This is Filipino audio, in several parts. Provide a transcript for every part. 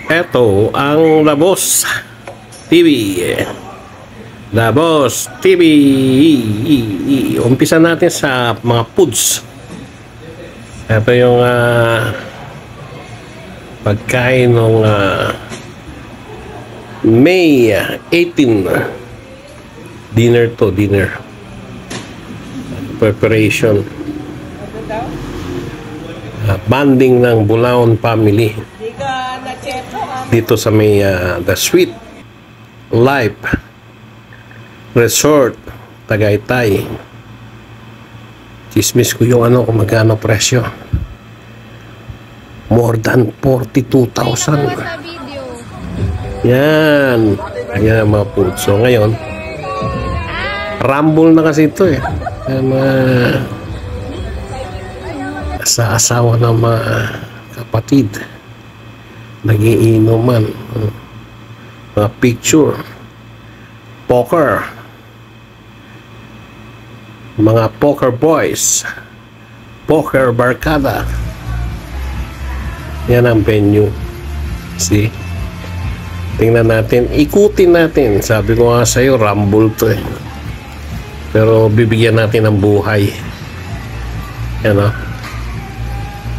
Ito ang The Boss TV. The Boss TV. Umpisa natin sa mga foods. Ito yung pagkain ng May 18. Dinner to, dinner. Preparation. Banding ng Bulaon family. Dito sa may The Sweet Life Resort Tagaytay. Chismis ko yung kung magkano presyo. More than 42,000. Yan. Yan ang mga food. So ngayon, rumble na kasi ito eh. Sa asawa ng mga kapatid. Nagiinuman. Mga picture. Poker. Mga poker boys. Poker barkada. Yan ang venue. See? Tingnan natin. Ikutin natin. Sabi ko nga sa'yo, rumble to eh. Pero bibigyan natin ng buhay. Yan o.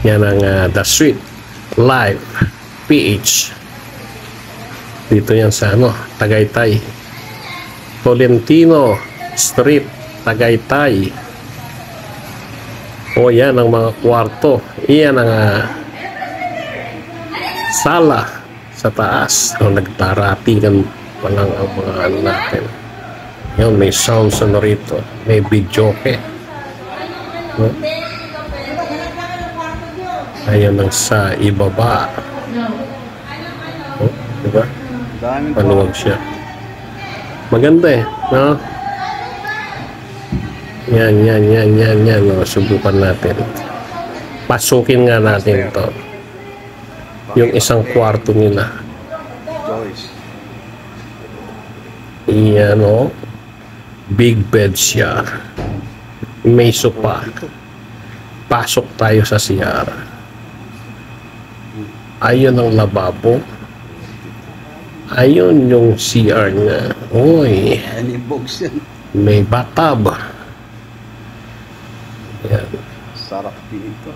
Yan ang The Sweet Life PH. Dito yan sa Tagaytay. Tolentino Street, Tagaytay. O yan ang mga kwarto. Iyan ang sala sa taas. Nagtaratingan pa lang ang mga natin. Yan, may sound rito. May videoke. Ayan ang sa ibaba. Oh, diba? Paluwag siya. Maganda eh, no? Yan. Subukan natin. Pasukin nga natin to. Yung isang kwarto nila. Iyan o. Big bed siya. May sopa. Pasok tayo sa CR. Ayun ang lababo. Ayun yung CR niya. Uy. May bathtub. Yan. Sarap dito.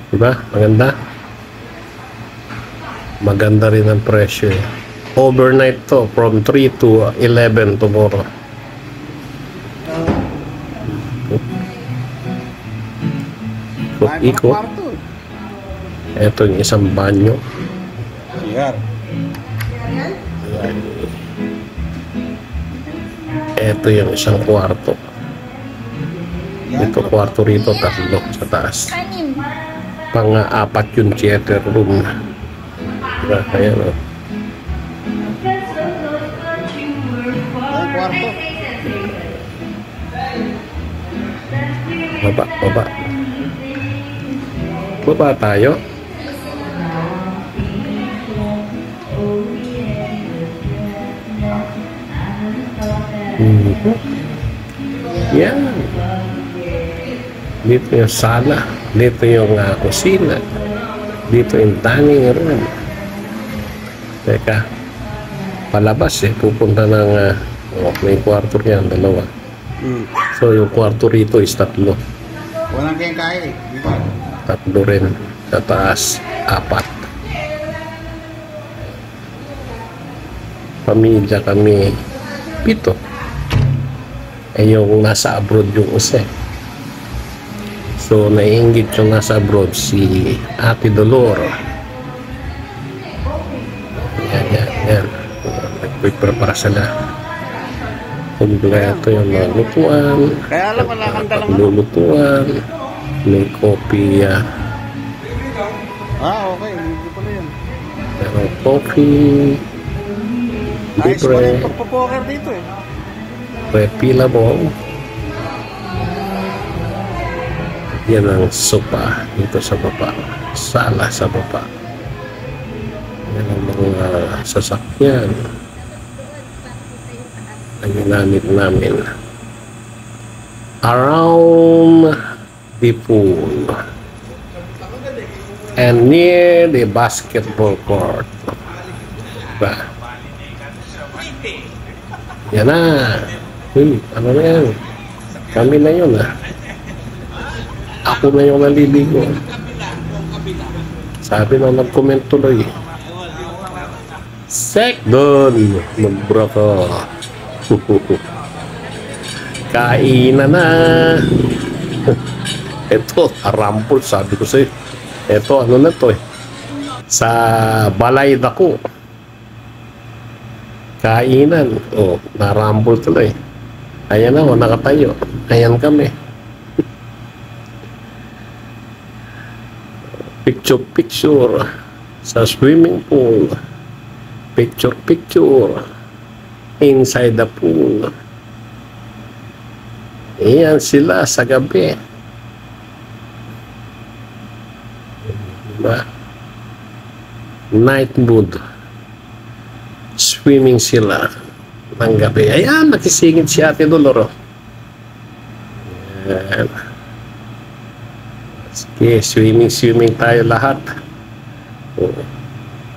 Diba? Maganda? Maganda rin ang presyo. Overnight to. From 3 to 11 tomorrow. Ikot. Ito yung isang banyo. CR. Ito yung isang kwarto. Ito kwarto rito, tatlo sa taas. Pang-apat yung theater room. Diba? Ayan o. Kwarto. Baba. Baba tayo. Yan. Dito yung sala. Dito yung kusina. Dito yung dining room. Teka. Palabas eh. Pupunta ng may kwarto yan. Dalawa. So yung kwarto rito is tatlo. Walang kayang kaya eh. Diba? Tatlo rin sa taas, 4. Pamilya kami 7. Yung nasa abroad yung isa. So naiinggit yung nasa abroad si Ate Dolor. Yan. Nagpiprepara sila. Kompleto yung mga lutuan. Kaya alam wala kang dalang paglulutuan. May coffee. Okay. Hindi pala yun. May coffee. Ayos pala yung pagpapoker dito eh. Pila mo. Yan ang sopa dito sa baba. Sala sa baba. Yan ang mga sasakyan. Ang ginamit namin. Around the pool and near the basketball court. Diba? Yan na. Ano na yan? Kami na yun Ako na yung naliligo. Sabi na nag-comment tuloy. Sek doon. Magbra ka. Kainan na. Ito, arampol. Sabi ko sa'yo. Ito, ano na to sa balay dako. Kainan. Narambol tuloy. Ayan na, nakatayo. Ayan kami. Picture sa swimming pool. Picture inside the pool. Ayan sila sa gabi. Diba? Night mood. Swimming sila ng gabi. Ayan, nakisingit si Ate Doloro. Ayan. Sige, swimming tayo lahat.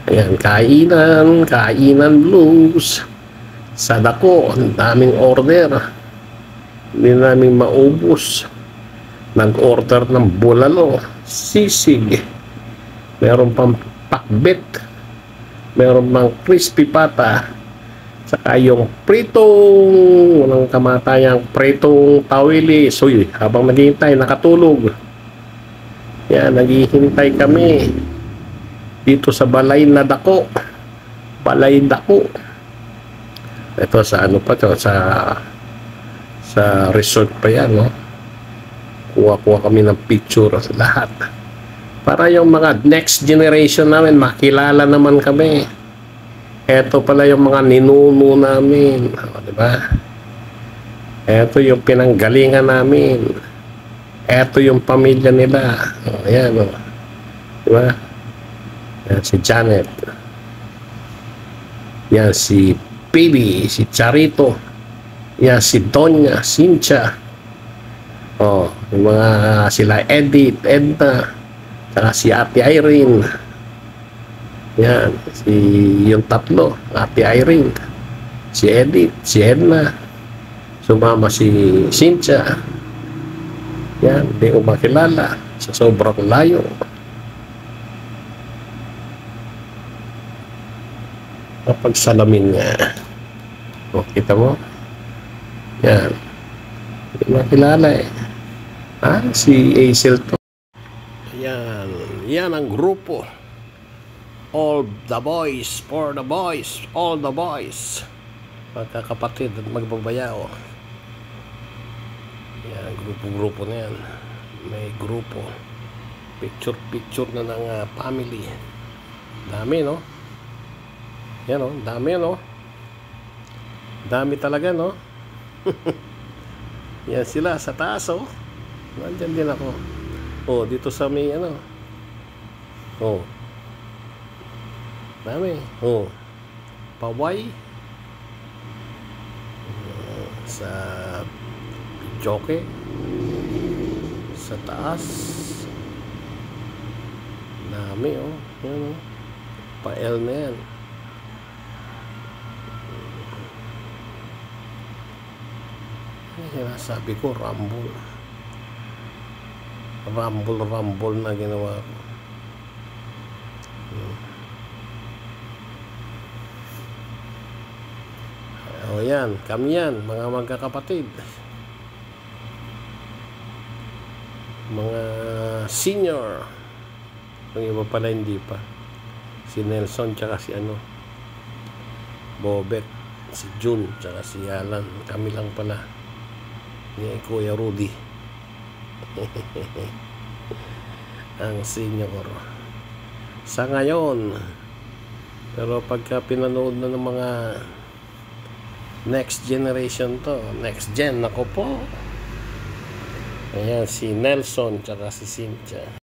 Ayan, kainan blues. Sa dako, ang daming order. Hindi namin maubos. Nag-order ng bulalo, sisig. Meron pang pakbet. Meron pang crispy pata. Saka yung pritong, walang kamatayang pritong tawili. So, habang naghihintay, nakatulog. Yan, naghihintay kami dito sa balay na dako. Balay dako. Ito sa ano pa to, sa resort pa yan, no? Kuha kami ng picture sa lahat. Para yung mga next generation namin, makilala naman kami. Ito pala yung mga ninuno namin. Diba? Ito yung pinanggalingan namin. Ito yung pamilya nila. Ayan, diba? Yan si Janet. Yan si Baby, si Charito. Yan si Donya, Cynthia. Yung mga sila Edith, Edna. Saka si Ate Irene. Yan, yung tatlo, Ate Irene, si Edith, si Edna, sumama si Cynthia. Yan, hindi ko makilala sa sobrang layo. Kapag salamin nga. Kita mo? Yan. Hindi ko makilala si Hazel to. Yan. Yan ang grupo. All the boys, for the boys, all the boys. Magkakapatid at magbabayao. Yan, grupo-grupo na yan. May grupo. Picture na ng family. Dami, no? Yan, no? Dami, no? Dami talaga, no? Yan sila sa taas, oh. Nandyan din ako. Dito sa may, dami. Paway. Sa joke. Sa taas. Dami, Yan, Pa-L na yan. Sabi ko, rumble na ginawa ko. Yan, kami yan, mga magkakapatid, mga senior. Yung iba pala hindi pa, si Nelson tsaka si Bobet, si June tsaka si Alan. Kami lang pala ni Kuya Rudy ang senior sa ngayon. Pero pagka pinanood na ng mga next generation to, next gen, ako po. Ayan si Nelson tsaka si Cynthia.